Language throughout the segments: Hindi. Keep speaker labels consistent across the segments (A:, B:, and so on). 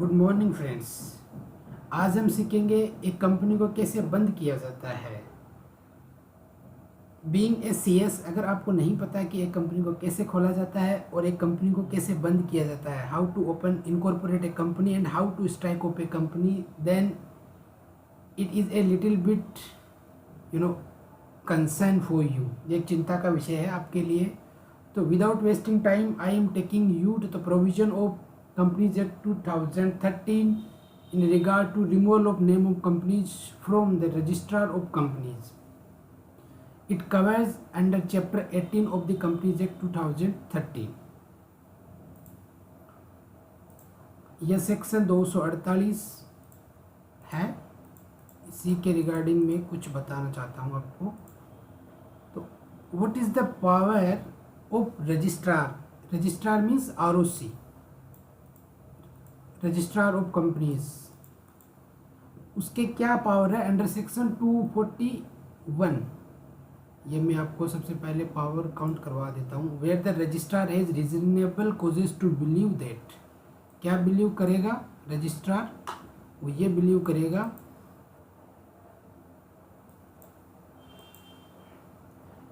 A: Good morning friends. आज हम सीखेंगे एक कंपनी को कैसे बंद किया जाता है। बीइंग ए सीएस, अगर आपको नहीं पता कि एक कंपनी को कैसे खोला जाता है और एक कंपनी को कैसे बंद किया जाता है, how to open incorporate a company and how to strike off a company, then it is a little bit concern for you. ये चिंता का विषय है आपके लिए। तो without wasting time I am taking you to the provision of Companies Act 2013 in regard to removal of name of companies from the registrar of companies. It covers under chapter 18 of the Companies Act 2013. यह सेक्शन 248 है। इसी के रिगार्डिंग में कुछ बताना चाहता हूँ आपको। तो what is the power of registrar? Registrar means ROC, registrar of companies. उसके क्या पावर है अंडर सेक्शन 241? ये मैं आपको सबसे पहले पावर काउंट करवा देता हूँ। Where the registrar has reasonable causes to believe that, क्या बिलीव करेगा रजिस्ट्रार? वो ये बिलीव करेगा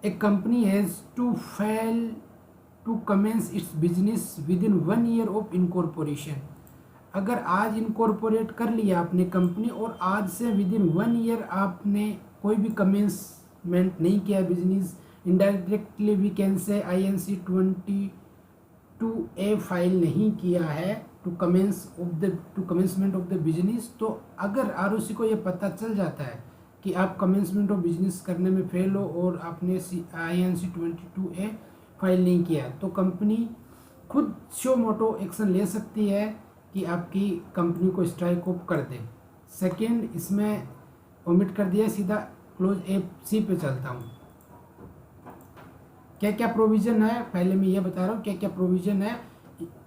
A: a company has to fail to commence its business with in 1 year of incorporation. अगर आज इनकॉर्पोरेट कर लिया आपने कंपनी और आज से विद इन 1 ईयर आपने कोई भी कमेंसमेंट नहीं किया business, indirectly we can say INC 22A file नहीं किया है to commencement of the business, तो अगर ROC को ये पता चल जाता है कि आप कमेंसमेंट ऑफ बिजनेस करने में फेल हो और आपने INC 22A फाइल नहीं किया, तो कंपनी खुद शो मोटो एक्शन ले सकती है कि आपकी कंपनी को स्ट्राइक ऑफ कर दे। सेकेंड, इसमें ओमिट कर दिया, सीधा क्लोज C पे चलता हूँ। क्या क्या प्रोविज़न है पहले मैं ये बता रहा हूँ क्या क्या प्रोविज़न है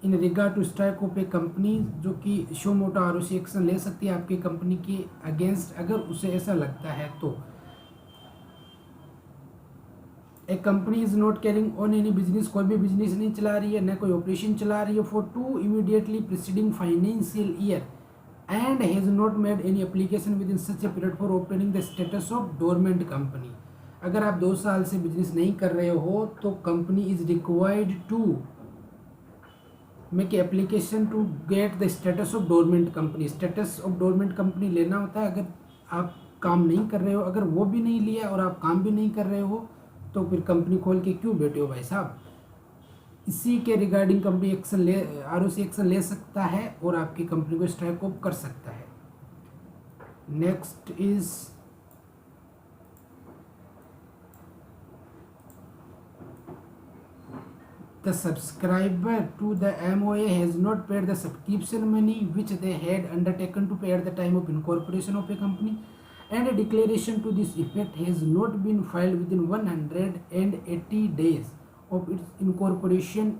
A: in regard to strike off a company, जो कि शो मोटो ROC एक्शन ले सकती है आपकी कंपनी के अगेंस्ट अगर उसे ऐसा लगता है तो। एक company is not carrying on any business, कोई भी बिजनेस नहीं चला रही है, न कोई ऑपरेशन चला रही है for 2 immediately preceding financial year and has not made any application within such a period for obtaining the status of dormant company. अगर आप 2 साल से बिजनेस नहीं कर रहे हो तो company is required to make application to get the status of dormant company. Status of dormant company लेना होता है अगर आप काम नहीं कर रहे हो। अगर वो भी नहीं लिया और आप काम भी नहीं कर रहे हो तो फिर कंपनी खोल के क्यों बैठे हो भाई साहब? इसी के रिगार्डिंग कंपनी एक्शन ले ROC एक्शन ले सकता है और आपकी कंपनी को स्ट्राइक ऑफ कर सकता है। Next is the subscriber to the MOA has not paid the subscription money which they had undertaken to pay at the time of incorporation of a company and a declaration to this effect has not been filed within 180 days of its incorporation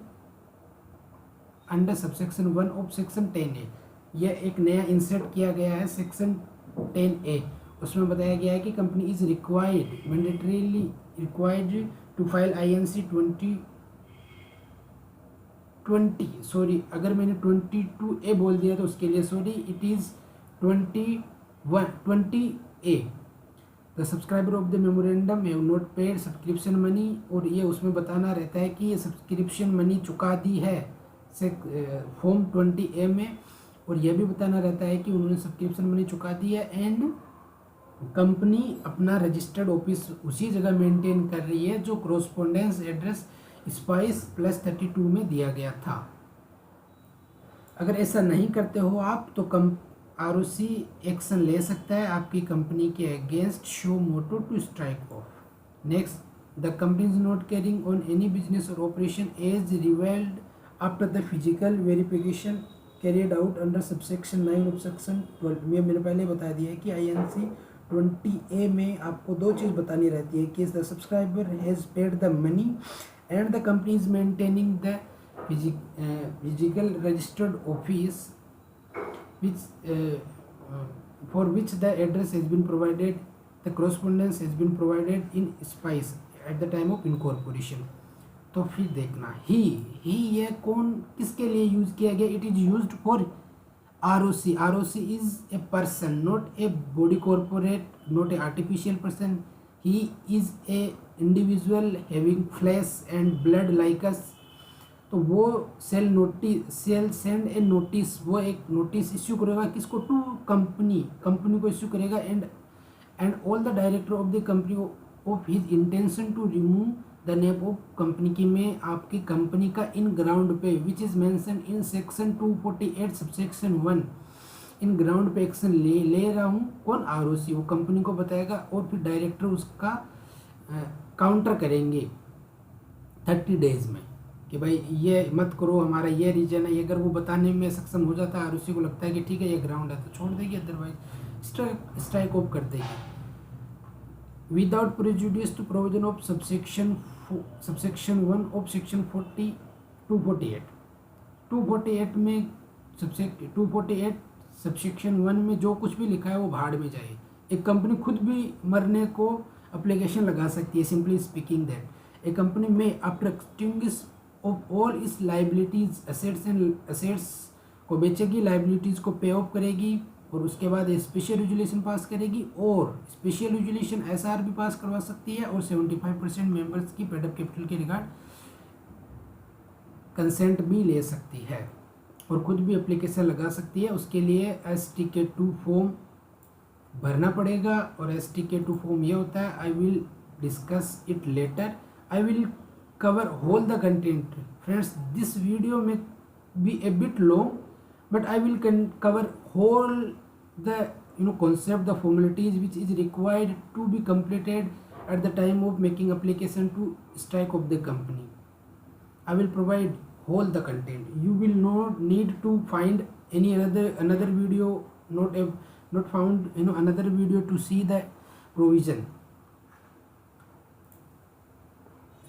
A: under subsection 1 of section 10A। यह एक नया इंसर्ट किया गया है सेक्शन 10A। उसमें बताया गया है कि company is required mandatorily required to file INC 20 sorry, अगर मैंने 22A बोल दिया तो उसके लिए sorry, it is 20A। The subscriber of the memorandum have not paid subscription money, और ये उसमें बताना रहता है कि ये सब्सक्रिप्शन मनी चुका दी है फॉर्म 20A में, और यह भी बताना रहता है कि उन्होंने सब्सक्रिप्शन मनी चुका दी है एंड कंपनी अपना रजिस्टर्ड ऑफिस उसी जगह मेंटेन कर रही है जो कॉरस्पॉन्डेंस एड्रेस SPICE+32 में दिया गया था। अगर ऐसा नहीं करते हो आप तो ROC एक्शन ले सकता है आपकी कंपनी के against suo moto to strike off. Next, the company is not carrying on any business or operation as revealed after the physical verification carried out under subsection 9 of section 12। मैंने पहले बता दिया है कि INC 20A में आपको 2 चीज़ बतानी रहती है कि the subscriber has paid the money and the company is maintaining the physical registered office which for which the address has been provided, the correspondence has been provided in SPICE at the time of incorporation। तो फिर देखना ही ये कौन किसके लिए यूज किया गया? It is used for ROC is a person, not a body corporate, not a artificial person. He is a individual having flesh and blood like us. तो वो सेल सेंड ए नोटिस, वो एक नोटिस इश्यू करेगा किसको, टू कंपनी को इश्यू करेगा, and all the director of the company of his intention to remove the name of company की मैं आपकी कंपनी का इन ग्राउंड पे which is mention in section 248 subsection 1 in ground पे एक्शन ले रहा हूँ। कौन, ROC, वो कंपनी को बताएगा और फिर डायरेक्टर उसका काउंटर करेंगे 30 डेज में कि भाई ये मत करो, हमारा ये रीजन है। अगर वो बताने में सक्षम हो जाता है, ROC को लगता है कि ठीक है ये ग्राउंड है, तो छोड़ देगी, अदरवाइज स्ट्राइक ऑफ कर देगी। Without prejudice to provision of subsection 1 of section 248 में 248 सबसेक्शन 1 में जो कुछ भी लिखा है वो भाड़ में जाए। एक कंपनी खुद भी मरने को एप्लीकेशन लगा सकती है। Simply speaking that A company में आफ्टर एक्सटिंग्विश ऑफ ऑल इस लाइबिलिटीज एसेट्स को बेचेगी, लाइबिलिटीज को पे ऑफ करेगी और उसके बाद स्पेशल रेजुलेशन पास करेगी, और स्पेशल रेजुलेशन SR भी पास करवा सकती है, और 75% मेंबर्स की पेड अप कैपिटल के रिगार्ड कंसेंट भी ले सकती है और खुद भी एप्लीकेशन लगा सकती है। उसके लिए STK2 फॉर्म भरना पड़ेगा, और STK2 फॉर्म ये होता है, I will discuss it later, I will cover whole the content. Friends, this video may be a bit long, but I will cover whole the concept, the formalities which is required to be completed at the time of making application to strike of the company. I will provide whole the content. You will not need to find any another video, not found another video to see the provision.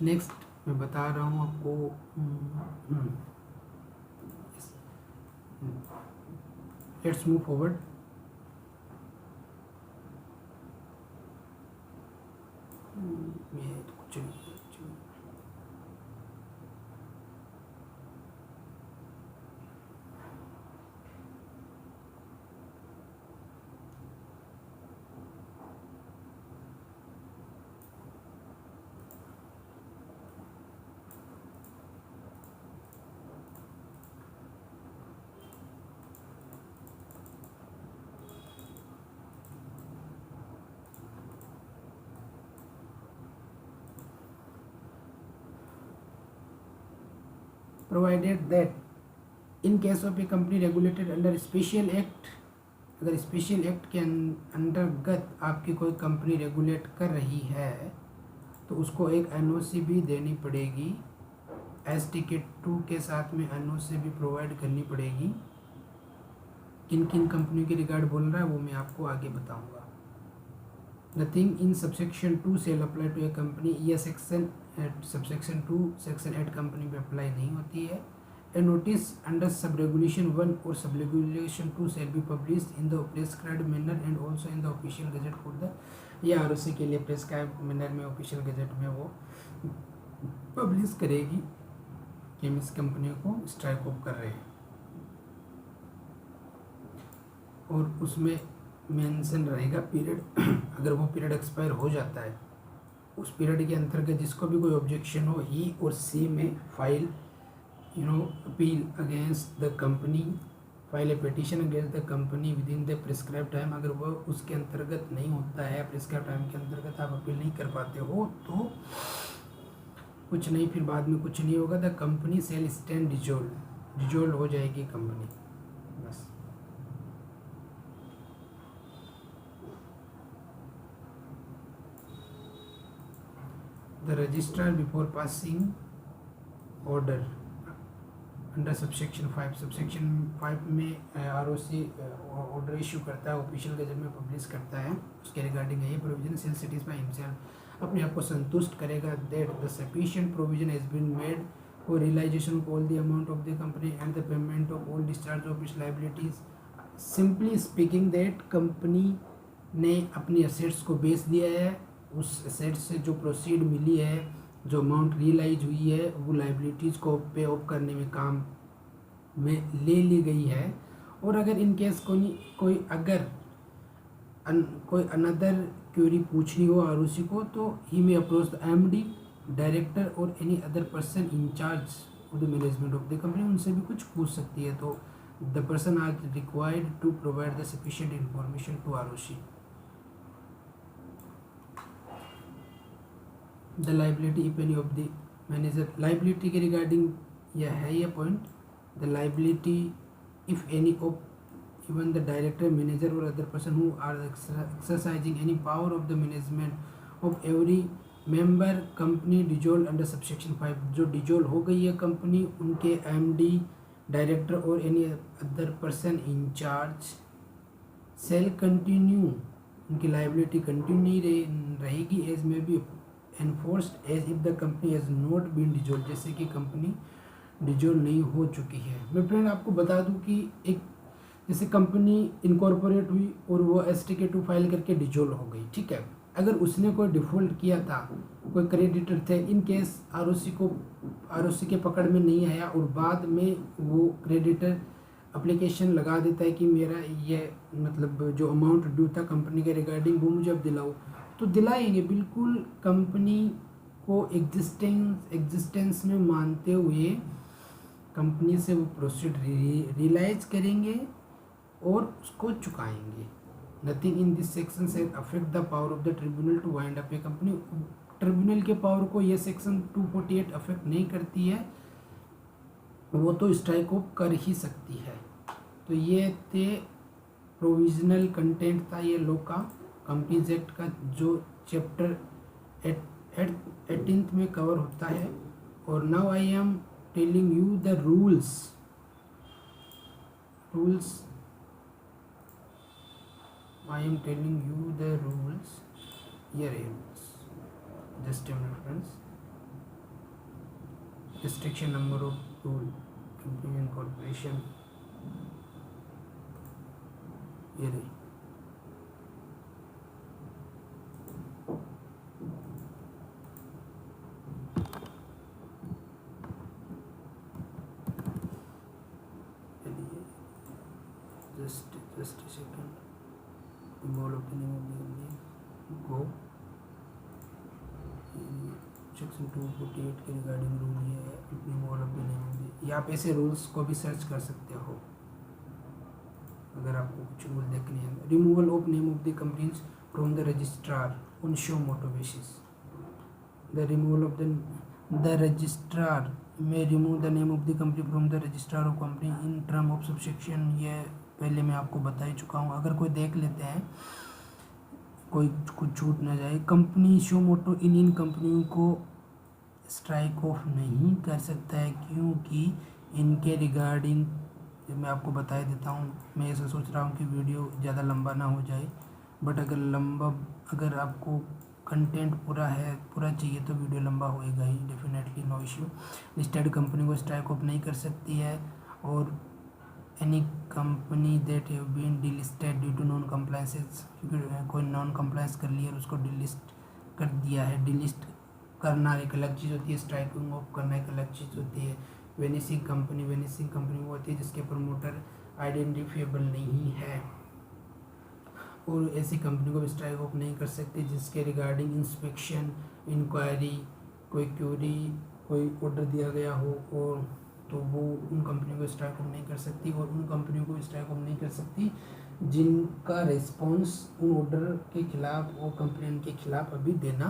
A: Next मैं बता रहा हूँ आपको, लेट्स मूव फॉरवर्ड। कुछ नहीं, provided that in case of a company regulated under special act, अगर स्पेशल एक्ट के अंतर्गत आपकी कोई कंपनी रेगुलेट कर रही है तो उसको एक NOC भी देनी पड़ेगी। STK2 के साथ में NOC भी प्रोवाइड करनी पड़ेगी। किन किन कंपनियों के रिगार्ड बोल रहा है वो मैं आपको आगे बताऊंगा। Nothing in subsection 2 shall apply to a company, यह सबसेक्शन 2 सेक्शन 8 कंपनी पे अप्लाई नहीं होती है। A notice under sub regulation 1 और sub regulation 2 shall be publish in the prescribed manner and also in the official gazette for the, ये ROC के लिए प्रेस्क्राइब्ड मैनर में ऑफिशियल गजेट में वो पब्लिश करेगी कि हम इस कंपनी को स्ट्राइक ऑफ कर रहे हैं, और उसमें मेंशन रहेगा पीरियड। अगर वो पीरियड एक्सपायर हो जाता है, उस पीरियड के अंतर्गत जिसको भी कोई ऑब्जेक्शन हो, ही और सी में file appeal against the company, file A petition against the company with in the prescribe time. अगर वो उसके अंतर्गत नहीं होता है, प्रिस्क्राइब टाइम के अंतर्गत आप अपील नहीं कर पाते हो तो कुछ नहीं, फिर बाद में कुछ नहीं होगा। The company shall stand dissolve हो जाएगी कंपनी, बस। The registrar before passing order under subsection 5 में ROC ऑर्डर इशू करता है, ऑफिशियल गजट में पब्लिश करता है। उसके रिगार्डिंग ये प्रोविजन सेल सेटिस्फाई हिमसेल्फ, अपने आप को संतुष्ट करेगा that the sufficient provision has been made for realisation of all the amount of the company and the payment of all discharge of its liabilities. Simply speaking that company ने अपनी असेट्स को बेच दिया है, उस एसेट से जो प्रोसीड मिली है, जो अमाउंट रियलाइज हुई है, वो लाइबिलिटीज़ को पे ऑफ करने में काम में ले ली गई है, और अगर इन केस कोई अगर कोई अनदर क्वेरी पूछनी हो आरओसी को तो ही में अप्रोच द एमडी, डायरेक्टर और any other person in charge of the management of the company, उनसे भी कुछ पूछ सकती है। तो the person are required to provide the sufficient information to ROC. The liability if any of the manager, liability के रिगार्डिंग यह है ये point. The liability if any of even the director, manager or other person who are exercising any power of the management of every member company dissolved under subsection 5, जो डिजोल्व हो गई है कंपनी, उनके एमडी, डायरेक्टर और any other person in charge shall continue, उनकी लाइबिलिटी कंटिन्यू नहीं रहेगी as may be enforced as if the company has not been dissolved, जैसे कि कंपनी डिजोल्व नहीं हो चुकी है। मैं फ्रेंड आपको बता दूं कि एक जैसे कंपनी इनकॉर्पोरेट हुई और वो STK2 फाइल करके डिजोल्व हो गई, ठीक है। अगर उसने कोई डिफ़ॉल्ट किया था, कोई क्रेडिटर थे, इन केस आरओसी के पकड़ में नहीं आया और बाद में वो क्रेडिटर एप्लीकेशन लगा देता है कि मेरा ये मतलब जो अमाउंट ड्यू था कंपनी के रिगार्डिंग वो मुझे अब दिलाओ, तो दिलाएंगे बिल्कुल। कंपनी को एग्जिस्टेंस में मानते हुए कंपनी से वो प्रोसीड रियलाइज करेंगे और उसको चुकाएंगे। नथिंग इन दिस सेक्शन से affect the power of the tribunal to wind up a company, tribunal के पावर को ये सेक्शन 248 अफेक्ट नहीं करती है, वो तो स्ट्राइक ऑफ कर ही सकती है। तो ये थे प्रोविजनल कंटेंट था ये लॉ का, कंपनीज एक्ट का, जो चैप्टर 18 में कवर होता है। और now I am telling you the rules I am telling you the rules. Here rules. Just a minute, friends. Restriction number of rule. Company and corporation. Here. Just a second. Involve of the name of the company, go section 248 के रिगार्डिंग रूल ये है। Involve of the name of the, या आप ऐसे रूल्स को भी सर्च कर सकते हो अगर आपको कुछ रूल देखने हैं। Removal of name of the companies from the registrar on suo moto basis, the removal of the registrar may remove the name of the company from the registrar of company in term of subsection, ये पहले मैं आपको बता ही चुका हूँ। अगर कोई देख लेते हैं, कोई कुछ छूट ना जाए। कंपनी शो मोटो इन कंपनियों को स्ट्राइक ऑफ नहीं कर सकता है, क्योंकि इनके रिगार्डिंग मैं आपको बता देता हूँ। मैं ऐसा सोच रहा हूँ कि वीडियो ज़्यादा लंबा ना हो जाए, बट अगर आपको कंटेंट पूरा चाहिए तो वीडियो लंबा होएगा ही, definitely, no issue. Listed company को स्ट्राइक ऑफ नहीं कर सकती है, और any company that have been delisted due to non compliances, क्योंकि कोई नॉन कंप्लायंस कर लिया और उसको डिलिस्ट कर दिया है। डिलिस्ट करना एक अलग चीज़ होती है, स्ट्राइकिंग ऑफ करना एक अलग चीज़ होती है। वेनिसिंग कंपनी वो होती है जिसके प्रमोटर आइडेंटिफिएबल नहीं है, और ऐसी कंपनी को भी स्ट्राइक ऑफ नहीं कर सकते जिसके रिगार्डिंग इंस्पेक्शन, इंक्वायरी, कोई क्यूरी, कोई ऑर्डर दिया गया हो, और तो वो उन कंपनियों को स्ट्राइक ऑफ नहीं कर सकती। और उन कंपनियों को स्ट्राइक ऑफ नहीं कर सकती जिनका रिस्पॉन्स उन ऑर्डर के खिलाफ और कंप्लेन के खिलाफ अभी देना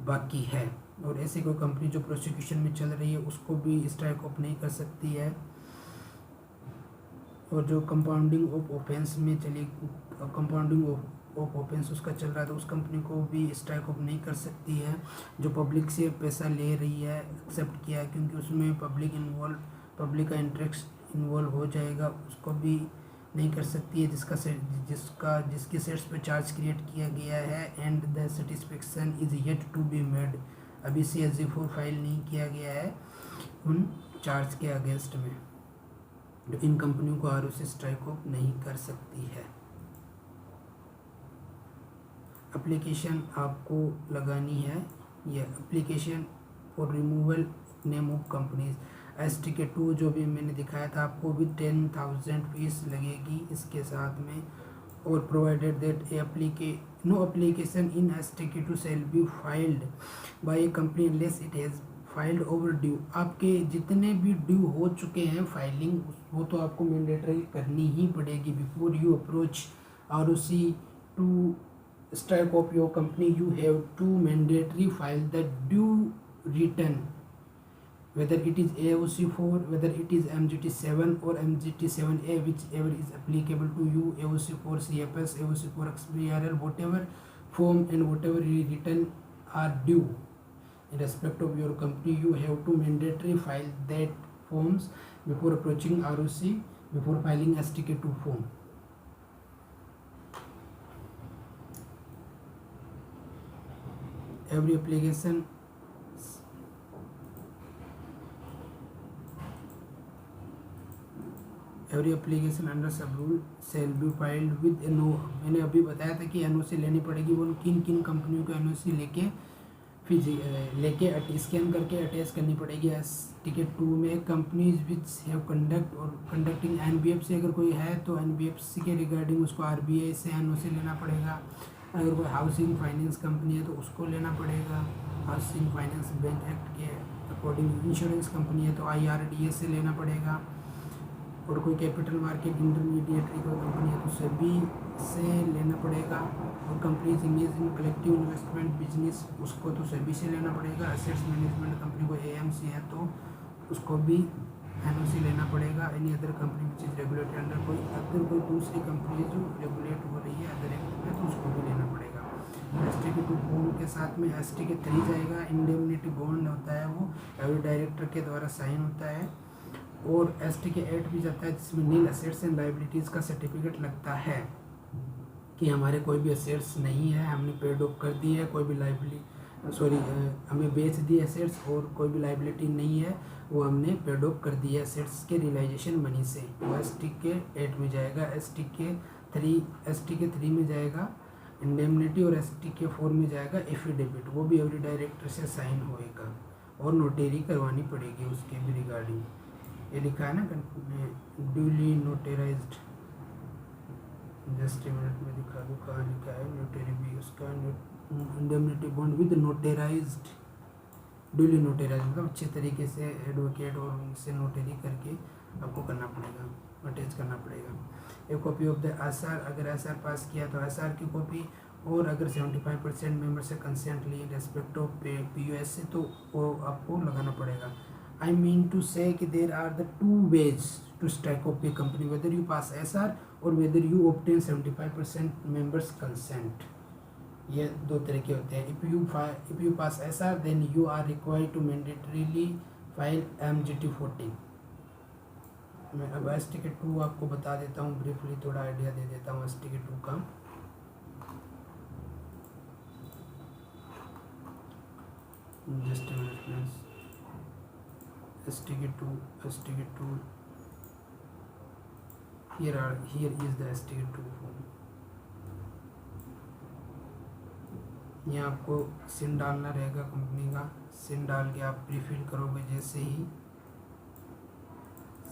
A: बाकी है। और ऐसे कोई कंपनी जो प्रोसिक्यूशन में चल रही है उसको भी स्ट्राइक ऑफ नहीं कर सकती है। और जो कंपाउंडिंग ऑफ ऑफेंस में कंपाउंडिंग ऑफ ऑफेंस उसका चल रहा है तो उस कंपनी को भी स्ट्राइक ऑफ नहीं कर सकती है। जो पब्लिक से पैसा ले रही है, एक्सेप्ट किया है क्योंकि उसमें पब्लिक का इंटरेस्ट इन्वॉल्व हो जाएगा, उसको भी नहीं कर सकती है। जिसके सेट्स पे चार्ज क्रिएट किया गया है and the satisfaction is yet to be made, अभी CSG4 फाइल नहीं किया गया है उन चार्ज के अगेंस्ट में, जो इन कंपनियों को ROC स्ट्राइक ऑफ नहीं कर सकती है। एप्लीकेशन आपको लगानी है, यह application for removal name of companies. STK2 जो भी मैंने दिखाया था आपको विद 10,000 फीस लगेगी इसके साथ में। और provided that no application in STK2 shall be filed by a company unless it has filed overdue. आपके जितने भी ड्यू हो चुके हैं फाइलिंग वो तो आपको मैंडेटरी करनी ही पड़ेगी before you approach ROC to strike of your company. You have to mandatory file the due return, whether it is AOC4, whether it is MGT7 or MGT7A, whichever is applicable to you. AOC4 CFS, AOC4 XBRL, whatever form and whatever return are due in respect of your company, you have to mandatory file that forms before approaching ROC, before filing STK2 form. Every application under sub rule shall be filed with एनओ। मैंने अभी बताया था कि NOC लेनी पड़ेगी। वो किन किन कंपनियों को NOC लेके फिर स्कैन करके अटैच करनी पड़ेगी STK2 में। कंपनीज विच हैव कंडक्ट और कंडक्टिंग NBFC अगर कोई है तो NBFC के रिगार्डिंग उसको RBI से NOC लेना पड़ेगा। अगर कोई हाउसिंग फाइनेंस कंपनी है तो उसको लेना पड़ेगा हाउसिंग फाइनेंस बैंक एक्ट के अकॉर्डिंग। इंश्योरेंस कंपनी है तो IRDA से लेना पड़ेगा। और कोई कैपिटल मार्केट इंटरमीडिएटरी कोई कंपनी है तो सभी से लेना पड़ेगा। और companies engage in collective investment business उसको तो सभी से लेना पड़ेगा। एसेट्स मैनेजमेंट कंपनी को AMC है तो उसको भी NOC लेना पड़ेगा। Any other company which is regulated under कोई दूसरी कंपनी जो रेगुलेट हो रही है अदर एक्ट में तो उसको भी लेना पड़ेगा। STK2 बॉन्ड के साथ में STK3 जाएगा। इंडेमनिटी बॉन्ड होता है वो एवरी डायरेक्टर के द्वारा साइन होता है। और STK8 भी जाता है जिसमें नील असेट्स एंड लाइबिलिटीज़ का सर्टिफिकेट लगता है कि हमारे कोई भी असेट्स नहीं है, हमने पेड ऑफ कर दी है, कोई भी हमें बेच दी एसेट्स और कोई भी लाइबिलिटी नहीं है वो हमने पेड ऑफ कर दी है एसेट्स के रियलाइजेशन मनी से। वो STK8 में जाएगा। STK3 में जाएगा इंडेमनिटी और STK4 में जाएगा एफिडेविट। वो भी एवरी डायरेक्टर से साइन होएगा और नोटेरी करवानी पड़ेगी उसके भी रिगार्डिंग। ये लिखा है ना ड्यूली नोटेराइज्ड। जस्ट मिनट में दिखा दूँ कहाँ लिखा है। नोटेरी भी उसका इंडेमनिटी बॉन्ड विद नोटेराइज्ड ड्यूली नोटेराइज्ड मतलब अच्छे तरीके से एडवोकेट और उनसे नोटेरी करके आपको करना पड़ेगा, अटैच करना पड़ेगा। एक कॉपी ऑफ द SR, अगर SR पास किया तो SR की कॉपी। और अगर 75% मेंबर से कंसेंट लिए रेस्पेक्ट ऑफ POS से तो वो आपको लगाना पड़ेगा। I mean to say कि there are the two ways to strike off a company, whether you pass SR or whether you obtain 75% members consent. ये दो तरीके होते हैं। If you pass SR then you are required to mandatorily file MGT14। मैं अब STK2 आपको बता देता हूँ ब्रीफली, थोड़ा आइडिया दे देता हूँ STK2 का। Just a minute friends। STK2 here is the STK2 form। यहाँ आपको सिन डालना रहेगा कंपनी का। सिन डाल के आप प्रीफिल करोगे, जैसे ही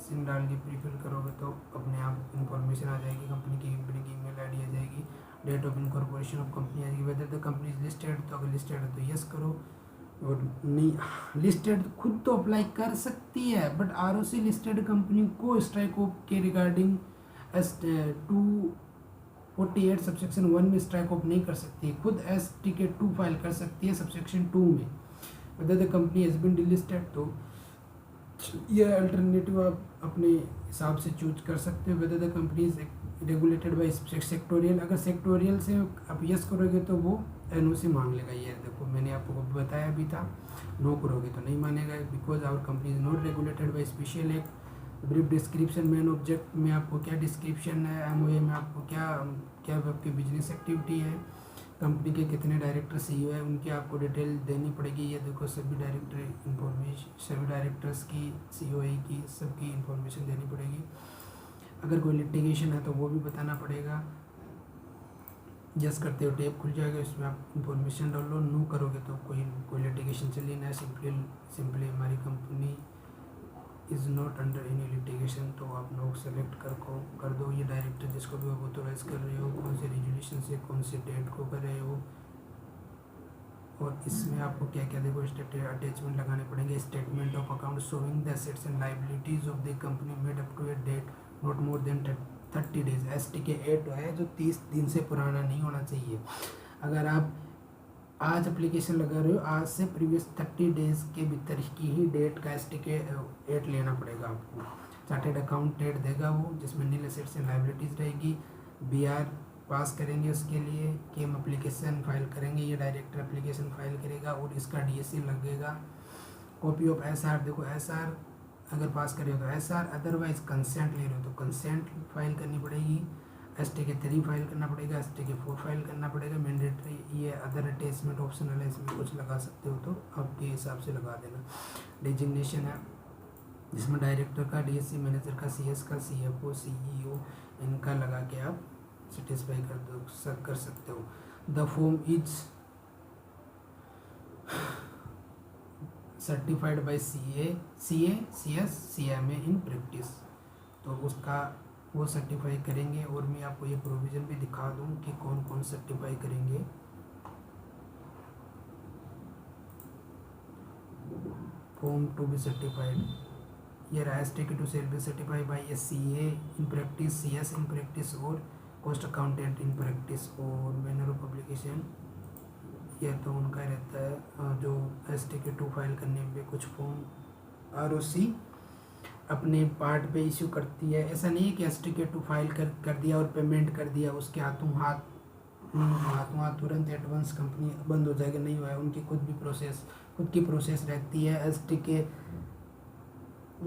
A: सिन डाल के प्रीफिल करोगे तो अपने आप इंफॉर्मेशन आ जाएगी कंपनी की ईमेल ID आ जाएगी। Date of incorporation of company आ जाएगी। Whether the company is listed तो अगर लिस्टेड है तो यस करो, और नहीं लिस्टेड खुद तो अप्लाई कर सकती है बट ROC लिस्टेड कंपनी को स्ट्राइक ऑफ के रिगार्डिंग 248 सबसेक्शन 1 में स्ट्राइक ऑफ नहीं कर सकती है। खुद STK2 फाइल कर सकती है सबसेक्शन 2 में। Whether the company has been delisted तो यह अल्टरनेटिव आप अपने हिसाब से चूज कर सकते हो। Weather the company is regulated by sectoral, अगर सेक्टोरियल से आप यस करोगे तो वो NOC मांग लेगा। ये देखो मैंने आपको बताया भी था, नो करोगे तो नहीं मानेगा। Because our company is not regulated by special act. Brief description main object में आपको क्या डिस्क्रिप्शन है, MOA में आपको क्या आपकी बिजनेस एक्टिविटी है, कंपनी के कितने डायरेक्टर CEO है, उनकी आपको डिटेल देनी पड़ेगी। ये देखो सभी सभी डायरेक्टर्स की COE की सबकी इंफॉर्मेशन देनी पड़ेगी। अगर कोई लिटिगेशन है तो वो भी बताना पड़ेगा। यस करते हो टैब खुल जाएगा, इसमें आप इंफॉर्मेशन डाल लो। नो करोगे तो कोई लिटिगेशन चलिए ना, सिंपली हमारी company is not under any litigation, तो आप नो सेलेक्ट कर दो। ये डायरेक्टर जिसको भी आप ऑथोराइज कर रहे हो, कौन से रेजोल्यूशन से कौन से डेट को कर रहे हो, और इसमें आपको क्या क्या देखो अटैचमेंट लगाने पड़ेंगे। Statement of account showing the assets and liabilities of the company made up to a date not more than 30 days. STK 8 है जो 30 दिन से पुराना नहीं होना चाहिए। अगर आप आज एप्लीकेशन लगा रहे हो, आज से प्रीवियस 30 डेज के भीतर की ही डेट का STK 8 लेना पड़ेगा आपको। चार्टेड अकाउंटेंट देगा वो, जिसमें नील एसेट्स एंड लाइबिलिटीज रहेगी। BR पास करेंगे, उसके लिए केम एप्लीकेशन फाइल करेंगे, ये डायरेक्टर एप्लीकेशन फाइल करेगा और इसका DSC लगेगा। कॉपी ऑफ SR, देखो SR अगर पास करे हो तो SR, अदरवाइज कंसेंट ले रहे हो तो कंसेंट फाइल करनी पड़ेगी। STK 3 फाइल करना पड़ेगा, STK 4 फाइल करना पड़ेगा मैंडेटरी। ये अदर अटैचमेंट ऑप्शनल है, इसमें कुछ लगा सकते हो तो आपके हिसाब से लगा देना। डिजिग्नेशन है जिसमें डायरेक्टर का, DSC मैनेजर का, CS का, CFO, CEO इनका लगा के आप सेटिस्फाई कर सकते हो। The form is certified by CA, CS, CMA in practice, तो उसका वो सर्टिफाई करेंगे। और मैं आपको ये प्रोविज़न भी दिखा दूँ कि कौन कौन सर्टिफाई करेंगे। फॉर्म टू बी सर्टिफाइड, ये STK 2 shall be certified by CA in practice, CS in practice और कॉस्ट अकाउंटेंट इन प्रैक्टिस। और मैनर ऑफ पब्लिकेशन ये तो उनका रहता है जो STK 2 फाइल करने में कुछ फॉर्म ROC अपने पार्ट पे इश्यू करती है। ऐसा नहीं है कि STK 2 फाइल कर दिया और पेमेंट कर दिया, उसके हाथों हाथ तुरंत एडवांस कंपनी बंद हो जाएगी, नहीं हुआ है। उनकी खुद की प्रोसेस रहती है। STK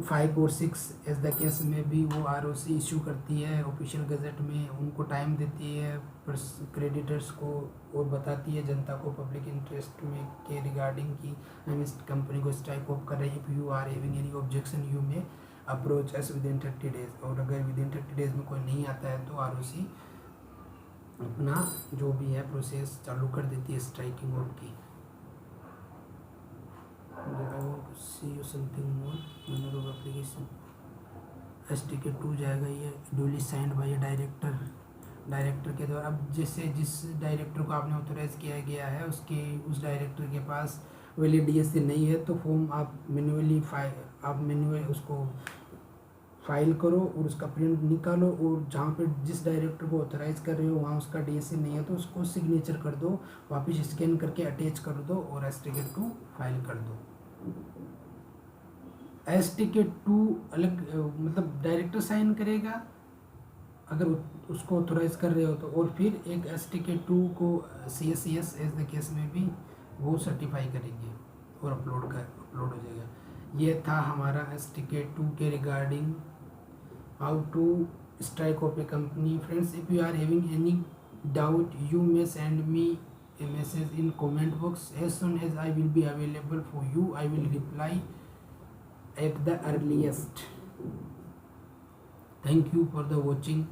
A: 5 और 6 एज द केस में भी वो ROC इशू करती है ऑफिशियल गजट में, उनको टाइम देती है क्रेडिटर्स को और बताती है जनता को पब्लिक इंटरेस्ट में के रिगार्डिंग की हम इस कंपनी को स्ट्राइक ऑफ कर रहे हैं। If you are having any objection you may approach us with in 30 days, और अगर विद इन 30 डेज में कोई नहीं आता है तो ROC अपना जो भी है प्रोसेस चालू कर देती है स्ट्राइकिंग ऑफ की। see you something more manner of application। STK 2 जाएगा, ये ड्यूली साइंड बाय डायरेक्टर के द्वारा। अब जैसे जिस डायरेक्टर को आपने ऑथोराइज किया गया है उस डायरेक्टर के पास वैलिड DSC नहीं है तो फॉर्म आप मैन्युअली उसको फाइल करो और उसका प्रिंट निकालो, और जहाँ पे जिस डायरेक्टर को ऑथराइज कर रहे हो वहाँ उसका DSC नहीं है तो उसको सिग्नेचर कर दो, वापस स्कैन करके अटैच कर दो और STK 2 फाइल कर दो। STK 2 अलग मतलब डायरेक्टर साइन करेगा अगर उसको ऑथोराइज कर रहे हो तो, और फिर एक STK 2 को CS एज द केस में भी वो सर्टिफाई करेंगे और अपलोड हो जाएगा। ये था हमारा STK 2 के regarding how to strike off a company. Friends, if you are having any doubt you may send me a message in comment box. As soon as I will be available for you I will reply at the earliest. Thank you for the watching,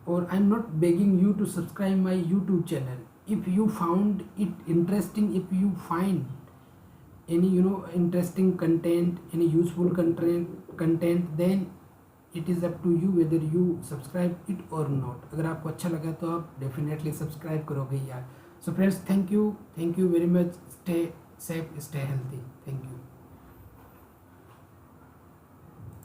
A: or I'm not begging you to subscribe my YouTube channel. If you found it interesting, if you find any interesting content, any useful content, then it is up to you whether you subscribe it or not. अगर आपको अच्छा लगा तो आप डेफिनेटली सब्सक्राइब करोगे यार। So friends, thank you very much. Stay safe, stay healthy. Thank you.